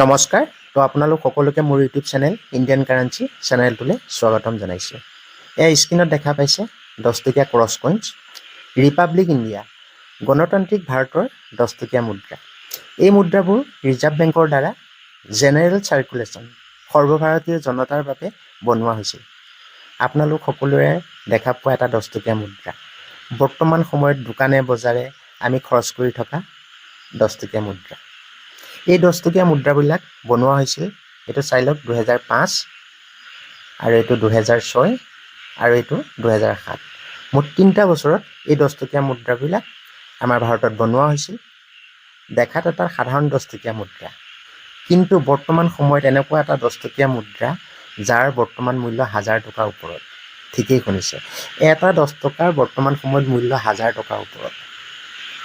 নমস্কাৰ তো আপোনালোক সকলোকে মোৰ ইউটিউব চেনেল ইণ্ডিয়ান কাৰেঞ্চি চেনেলটোলৈ স্বাগতম জনাইছোঁ। এই স্ক্ৰীনত দেখা পাইছে 10 টকীয়া ক্ৰছ কইন্স ৰিপাব্লিক ইণ্ডিয়া গণতান্ত্ৰিক ভাৰতৰ 10 টকীয়া মুদ্ৰা। এই মুদ্ৰাবোৰ ৰিজাৰ্ভ বেংকৰ দ্বাৰা জেনেৰেল চাৰ্কুলেশ্যন সৰ্বভাৰতীয় জনতাৰ বাবে বনোৱা হৈছিল। আপোনালোক সকলোৰে দেখা পোৱা এটা 10 টকীয়া মুদ্ৰা বৰ্তমান সময়ত দোকানে বজাৰে আমি খৰচ কৰি থকা 10 টকীয়া মুদ্ৰা। এই 10 টকীয়া মুদ্ৰাবিলাক বনোৱা হৈছিল এইটো চাই লওক 2005 আৰু এইটো 2006 আৰু এইটো 2007। মুঠ 3টা বছৰত এই 10 টকীয়া মুদ্ৰাবিলাক আমাৰ ভাৰতত বনোৱা হৈছিল। দেখাত এটা সাধাৰণ 10 টকীয়া মুদ্ৰা, কিন্তু বৰ্তমান সময়ত এনেকুৱা এটা 10 টকীয়া মুদ্ৰা যাৰ বৰ্তমান মূল্য 1000 টকাৰ ওপৰত। ঠিকেই শুনিছে, এটা 10 টকাৰ বৰ্তমান সময়ত মূল্য 1000 টকাৰ ওপৰত।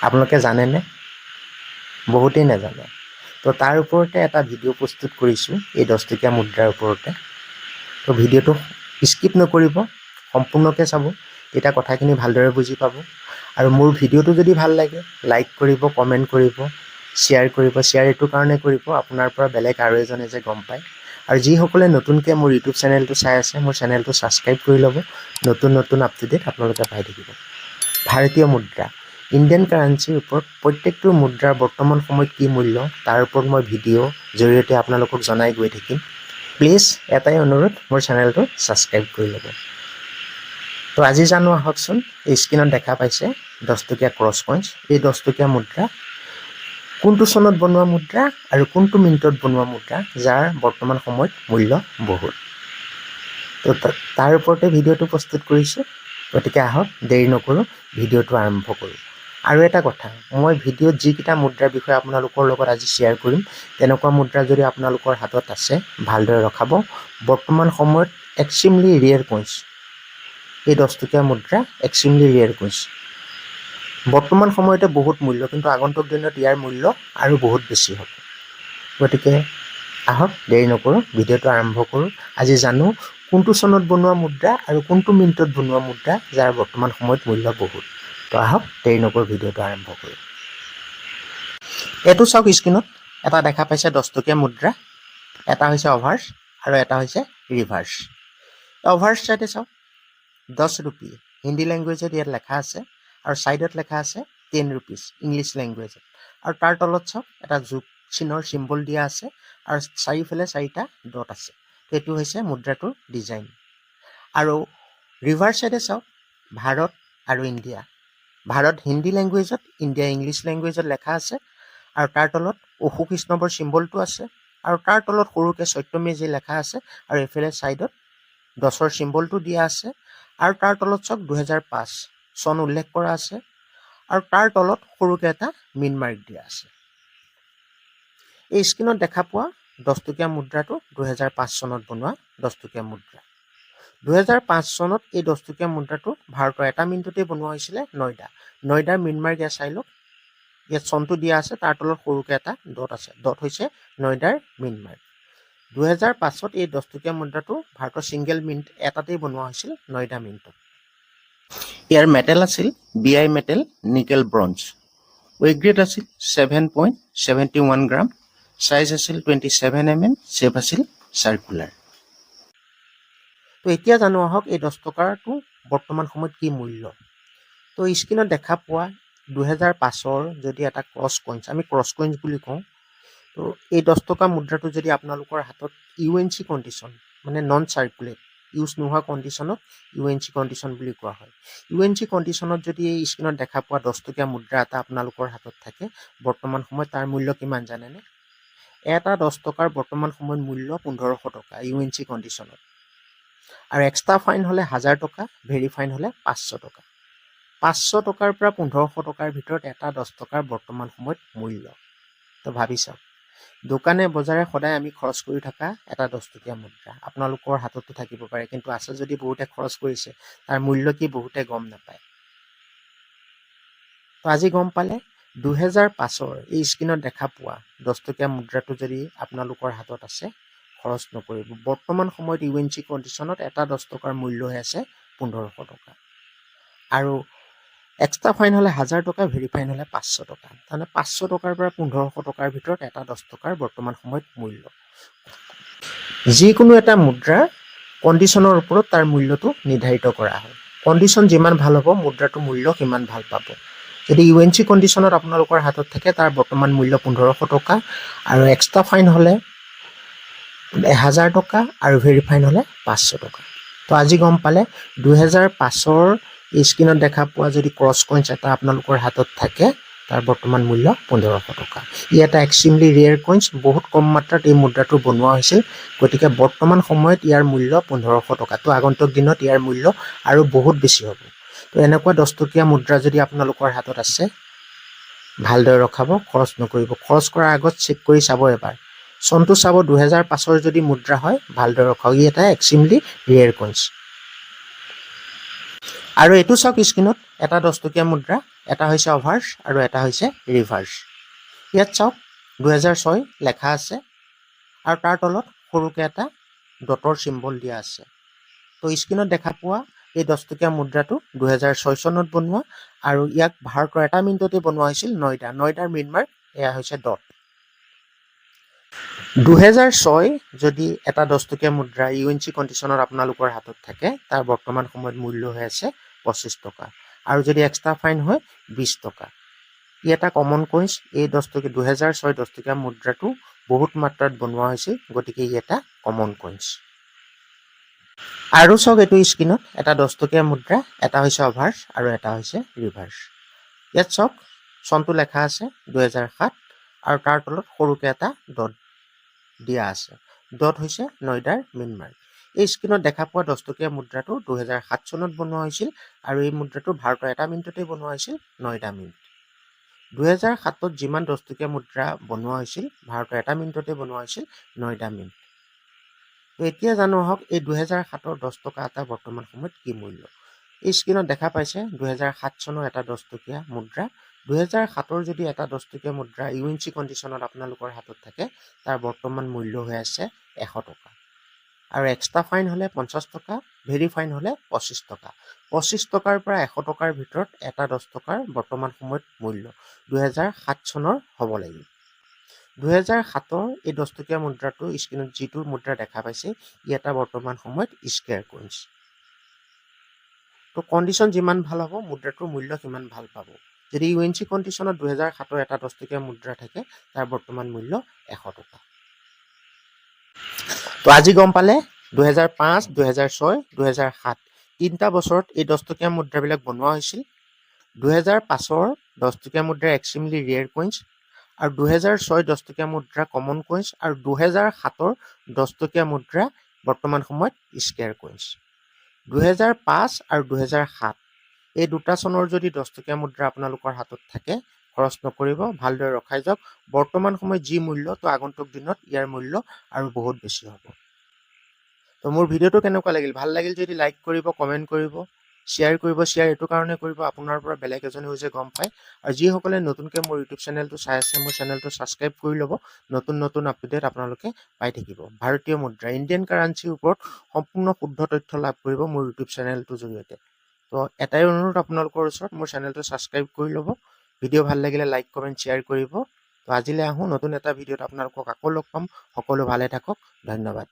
আপোনালোকে জানেনে? বহুতেই নাজানে। তো তাৰ ওপৰতে এটা ভিডিঅ' প্ৰস্তুত কৰিছোঁ এই 10 টকীয়া মুদ্ৰাৰ ওপৰতে। তো ভিডিঅ'টো স্কিপ নকৰিব, সম্পূৰ্ণকৈ চাব, তেতিয়া কথাখিনি ভালদৰে বুজি পাব। আৰু মোৰ ভিডিঅ'টো যদি ভাল লাগে লাইক কৰিব, কমেণ্ট কৰিব, শ্বেয়াৰ কৰিব। শ্বেয়াৰ এইটো কাৰণে কৰিব আপোনাৰ পৰা বেলেগ আৰু এজনে যে গম পায়। আৰু যিসকলে নতুনকৈ মোৰ ইউটিউব চেনেলটো চাই আছে মোৰ চেনেলটো ছাবস্ক্ৰাইব কৰি ল'ব, নতুন নতুন আপ টু ডেট আপোনালোকে পাই থাকিব। ভাৰতীয় মুদ্ৰা ইণ্ডিয়ান কাৰেঞ্চিৰ ওপৰত প্ৰত্যেকটো মুদ্ৰাৰ বৰ্তমান সময়ত কি মূল্য তাৰ ওপৰত মই ভিডিঅ' জৰিয়তে আপোনালোকক জনাই গৈ থাকিম। প্লিজ এটাই অনুৰোধ, মোৰ চেনেলটো ছাবস্ক্ৰাইব কৰি ল'ব। তো আজি জানো আহকচোন, এই স্ক্ৰীণত দেখা পাইছে 10 টকীয়া ক্ৰছ কইন্স। এই 10 টকীয়া মুদ্ৰা কোনটো চনত বনোৱা মুদ্ৰা আৰু কোনটো মিনিটত বনোৱা মুদ্ৰা যাৰ বৰ্তমান সময়ত মূল্য বহুত। তো তাৰ ওপৰতে ভিডিঅ'টো প্ৰস্তুত কৰিছোঁ। গতিকে আহক দেৰি নকৰোঁ, ভিডিঅ'টো আৰম্ভ কৰোঁ। আৰু এটা কথা, মই ভিডিঅ'ত যিকেইটা মুদ্ৰাৰ বিষয়ে আপোনালোকৰ লগত আজি শ্বেয়াৰ কৰিম, তেনেকুৱা মুদ্ৰা যদি আপোনালোকৰ হাতত আছে ভালদৰে ৰখাব। বৰ্তমান সময়ত এক্সট্ৰিমলি ৰেয়াৰ কইন্স, এই 10 টকীয়া মুদ্ৰা এক্সট্ৰিমলি ৰেয়াৰ কইন্স। বৰ্তমান সময়তে বহুত মূল্য, কিন্তু আগন্তুক দিনত ইয়াৰ মূল্য আৰু বহুত বেছি হ'ব। গতিকে আহক দেৰি নকৰোঁ, ভিডিঅ'টো আৰম্ভ কৰোঁ। আজি জানো কোনটো চনত বনোৱা মুদ্ৰা আৰু কোনটো মিনিটত বনোৱা মুদ্ৰা যাৰ বৰ্তমান সময়ত মূল্য বহুত। তো আহক দেৰি নকৰোঁ, ভিডিঅ'টো আৰম্ভ কৰোঁ। এইটো চাওক স্ক্ৰীণত এটা দেখা পাইছে 10 টকীয়া মুদ্ৰা। এটা হৈছে অভাৰ্ছ আৰু এটা হৈছে ৰিভাৰ্ছ। অভাৰ্ছ চাইডে চাওক 10 ৰুপি হিন্দী লেংগুৱেজত ইয়াত লেখা আছে, আৰু ছাইডত লেখা আছে 10 ৰুপিজ ইংলিছ লেংগুৱেজত। আৰু তাৰ তলত চাওক এটা যোগ চিনৰ চিম্বল দিয়া আছে, আৰু চাৰিওফালে 4টা ডট আছে। এইটো হৈছে মুদ্ৰাটোৰ ডিজাইন। আৰু ৰিভাৰ্ছ চাইডে চাওক ভাৰত আৰু ইণ্ডিয়া। ভাৰত হিন্দী লেংগুৱেজত, ইণ্ডিয়া ইংলিছ লেংগুৱেজত লেখা আছে, আৰু তাৰ তলত অশোক স্তম্ভৰ চিম্বলটো আছে, আৰু তাৰ তলত সৰুকৈ সত্যমেজি লেখা আছে, আৰু এইফালে ছাইডত 10ৰ চিম্বলটো দিয়া আছে। আৰু তাৰ তলত চাওক 2005 চন উল্লেখ কৰা আছে, আৰু তাৰ তলত সৰুকৈ এটা মিন মাৰ্ক দিয়া আছে। এই স্ক্ৰীণত দেখা পোৱা 10 টকীয়া মুদ্ৰাটো 2005 চনত বনোৱা 10 টকীয়া মুদ্ৰা। 2005 চনত এই 10 টকীয়া মুদ্ৰাটো ভাৰতৰ এটা মিনিটতেই বনোৱা হৈছিলে, নয়ডাৰ মিন মাৰ্ক ইয়াত চাই লওক। ইয়াত চনটো দিয়া আছে, তাৰ তলত সৰুকৈ এটা ডট আছে, ডট হৈছে নয়ডাৰ মিন মাৰ্ক। 2005 এই 10 টকীয়া মুদ্ৰাটো ভাৰতৰ ছিংগল মিনিট এটাতেই বনোৱা হৈছিল, নয়ডা মিনিটত। ইয়াৰ মেটেল আছিল BI metal nickel bronze. Weight grade আছিল 7.71 গ্ৰাম। সাইজ আছিল 27 mm, শ্বেপ আছিল চাৰ্কুলাৰ। তো এতিয়া জানো আহক এই 10 টকাৰটো বৰ্তমান সময়ত কি মূল্য। তো স্ক্ৰীণত দেখা পোৱা 2005ৰ যদি এটা ক্ৰছ কইন্স, আমি ক্ৰছ কইন্স বুলি কওঁ, তো এই 10 টকা মুদ্ৰাটো যদি আপোনালোকৰ হাতত UNC কণ্ডিশ্যন, মানে নন চাৰ্কুলেট, ইউজ নোহোৱা কণ্ডিশ্যনক UNC কণ্ডিশ্যন বুলি কোৱা হয়। UNC কণ্ডিশ্যনত যদি এই স্ক্ৰীণত দেখা পোৱা 10 টকীয়া মুদ্ৰা এটা আপোনালোকৰ হাতত থাকে, বৰ্তমান সময়ত তাৰ মূল্য কিমান জানেনে? এটা 10 টকাৰ বৰ্তমান সময়ত মূল্য 1500 টকা UNC কণ্ডিশ্যনত। আৰু এক্সট্ৰা ফাইন হ'লে 1000 টকা, ভেৰি ফাইন হ'লে 500 টকা। 500 টকাৰ পৰা 1500 টকাৰ ভিতৰত এটা 10 টকাৰ বৰ্তমান সময়ত মূল্য। তো ভাবি চাওক, দোকানে বজাৰে সদায় আমি খৰচ কৰি থকা এটা 10 টকীয়া মুদ্ৰা। আপোনালোকৰ হাততো থাকিব পাৰে, কিন্তু আছে যদি বহুতে খৰচ কৰিছে, তাৰ মূল্য কি বহুতে গম নাপায়। তো আজি গম পালে 2005ৰ এই স্ক্ৰীণত দেখা পোৱা 10 টকীয়া মুদ্ৰাটো যদি আপোনালোকৰ হাতত আছে, খৰচ নকৰিব। বৰ্তমান সময়ত UNC কণ্ডিশ্যনত এটা 10 টকাৰ মূল্য হৈ আছে 1500 টকা। আৰু এক্সট্ৰা ফাইন হ'লে 1000 টকা, ভেৰি ফাইন হ'লে 500 টকা। তাৰমানে 500 টকাৰ পৰা 1500 টকাৰ ভিতৰত এটা 10 টকাৰ বৰ্তমান সময়ত মূল্য। যিকোনো এটা মুদ্ৰাৰ কণ্ডিশ্যনৰ ওপৰত তাৰ মূল্যটো নিৰ্ধাৰিত কৰা হয়। কণ্ডিশ্যন যিমান ভাল হ'ব মুদ্ৰাটোৰ মূল্য সিমান ভাল পাব। যদি UNC কণ্ডিশ্যনত আপোনালোকৰ হাতত থাকে তাৰ বৰ্তমান মূল্য 1500 টকা আৰু এক্সট্ৰা ফাইন হ'লে 1000 টকা আৰু ভেৰি ফাইন হ'লে 500 টকা। তো আজি গম পালে 2005ৰ স্ক্ৰীনত দেখা পোৱা যদি ক্ৰছ কইন্স এটা আপোনালোকৰ হাতত থাকে তাৰ বৰ্তমান মূল্য 1500 টকা। ই এটা এক্সট্ৰিমলি ৰেয়াৰ কইন্স, বহুত কম মাত্ৰাত এই মুদ্ৰাটো বনোৱা হৈছিল, গতিকে বৰ্তমান সময়ত ইয়াৰ মূল্য 1500 টকা। তো আগন্তুক দিনত ইয়াৰ মূল্য আৰু বহুত বেছি হ'ব। তো এনেকুৱা 10 টকীয়া মুদ্ৰা যদি আপোনালোকৰ হাতত আছে ভালদৰে ৰখাব, খৰচ নকৰিব। খৰচ কৰাৰ আগত চেক কৰি চাব এবাৰ। চনটো চাব 2005ৰ যদি মুদ্ৰা হয় ভালদৰে ৰখাওক, ই এটা এক্সট্ৰিমলি ৰেয়াৰ কইন্স। আৰু এইটো চাওক স্ক্ৰীনত, এটা 10 টকীয়া মুদ্ৰা, এটা হৈছে অভাৰ্ছ আৰু এটা হৈছে ৰিভাৰ্ছ। ইয়াত চাওক 2006 লেখা আছে আৰু তাৰ তলত সৰুকৈ এটা ডটৰ চিম্বল দিয়া আছে। তো স্ক্ৰীনত দেখা পোৱা এই 10 টকীয়া মুদ্ৰাটো 2006 চনত বনোৱা আৰু ইয়াক ভাৰতৰ এটা মিনিটতে বনোৱা হৈছিল নয়ডাৰ মেইনমাৰ্ক এয়া হৈছে ডট। 2006 যদি এটা 10 টকীয়া মুদ্ৰা UNC কণ্ডিশ্যনত আপোনালোকৰ হাতত থাকে তাৰ বৰ্তমান সময়ত মূল্য হৈ আছে 25 টকা আৰু যদি এক্সট্ৰা ফাইন হয় 20 টকা। ই এটা কমন কইন্স। এই 2006 10 টকীয়া মুদ্ৰাটো বহুত মাত্ৰাত বনোৱা হৈছিল, গতিকে ই এটা কমন কইন্স। আৰু চাওক এইটো স্ক্ৰীনত, এটা 10 টকীয়া মুদ্ৰা, এটা হৈছে অভাৰ্ছ আৰু এটা হৈছে ৰিভাৰ্ছ। ইয়াত চাওক চনটো লেখা আছে 2007 আৰু তাৰ তলত সৰুকৈ এটা ডট দিয়া আছে। ডট হৈছে নয়ডাৰ মেইনমাৰ্ক। এই স্ক্ৰীনত দেখা পোৱা 10 টকীয়া মুদ্ৰাটো 2007 চনত বনোৱা হৈছিল আৰু এই মুদ্ৰাটো ভাৰতৰ এটা মিনিটতে বনোৱা হৈছিল নয়ডা মিনিট। 2007ত যিমান 10 টকীয়া মুদ্ৰা বনোৱা হৈছিল ভাৰতৰ এটা মিনিটতে বনোৱা হৈছিল নয়ডা মিনিট। তো এতিয়া জানো আহক এই 2007ৰ 10 টকা এটা বৰ্তমান সময়ত কি মূল্য। এই স্ক্ৰীনত দেখা পাইছে 2007 চনৰ এটা 10 টকীয়া মুদ্ৰা। 2007ৰ যদি এটা 10 টকীয়া মুদ্ৰা UNC কণ্ডিশ্যনত আপোনালোকৰ হাতত থাকে তাৰ বৰ্তমান মূল্য হৈ আছে 100 টকা আৰু এক্সট্ৰা ফাইন হ'লে 50 টকা, ভেৰি ফাইন হ'লে 25 টকা। 25 টকাৰ পৰা 100 টকাৰ ভিতৰত এটা 10 টকাৰ বৰ্তমান সময়ত মূল্য 2007 চনৰ হ'ব লাগিব। 2007ৰ এই 10 টকীয়া মুদ্ৰাটো স্ক্ৰীনত যিটো মুদ্ৰা দেখা পাইছে ই এটা বৰ্তমান সময়ত স্কেয়াৰ কইন্স। তো কণ্ডিশ্যন যিমান ভাল হ'ব মুদ্ৰাটোৰ মূল্য সিমান ভাল পাব। যদি UNC কণ্ডিশ্যনত 2007ৰ এটা 10 টকীয়া মুদ্ৰা থাকে তাৰ বৰ্তমান মূল্য 100 টকা। তো আজি গম পালে 2005, 2006, 2007 তিনিটা বছৰত এই 10 টকীয়া মুদ্ৰাবিলাক বনোৱা হৈছিল। 2005ৰ 10 টকীয়া মুদ্ৰা এক্সট্ৰিমলি ৰেয়াৰ কইন্স আৰু 2006 10 টকীয়া মুদ্ৰা কমন কইন্স আৰু 2007ৰ 10 টকীয়া মুদ্ৰা বৰ্তমান সময়ত স্কেয়াৰ কইন্স। 2005 আৰু 2007 এই দুটা চনৰ যদি 10 টকীয়া মুদ্ৰা আপোনালোকৰ হাতত থাকে খৰচ নকৰিব, ভালদৰে ৰখাই যাওক। বৰ্তমান সময়ত যি মূল্য তো আগন্তুক দিনত ইয়াৰ মূল্য আৰু বহুত বেছি হ'ব। তো মোৰ ভিডিঅ'টো কেনেকুৱা লাগিল? ভাল লাগিল যদি লাইক কৰিব, কমেণ্ট কৰিব, শ্বেয়াৰ কৰিব। শ্বেয়াৰ এইটো কাৰণে কৰিব আপোনাৰ পৰা বেলেগ এজনেও যে গম পায়। আৰু যিসকলে নতুনকৈ মোৰ ইউটিউব চেনেলটো চাই আছে মোৰ চেনেলটো ছাবস্ক্ৰাইব কৰি ল'ব, নতুন নতুন আপডেট আপোনালোকে পাই থাকিব। ভাৰতীয় মুদ্ৰা, ইণ্ডিয়ান কাৰেঞ্চিৰ ওপৰত সম্পূৰ্ণ শুদ্ধ তথ্য লাভ কৰিব মোৰ ইউটিউব চেনেলটোৰ জৰিয়তে। তো এটাই অনুৰোধ আপোনালোকৰ ওচৰত, মোৰ চেনেলটো ছাবস্ক্ৰাইব কৰি ল'ব। ভিডিঅ' ভাল লাগিলে লাইক, কমেণ্ট, শ্বেয়াৰ কৰিব। তো আজিলৈ আহোঁ, নতুন এটা ভিডিঅ'ত আপোনালোকক আকৌ লগ পাম। সকলো ভালে থাকক, ধন্যবাদ।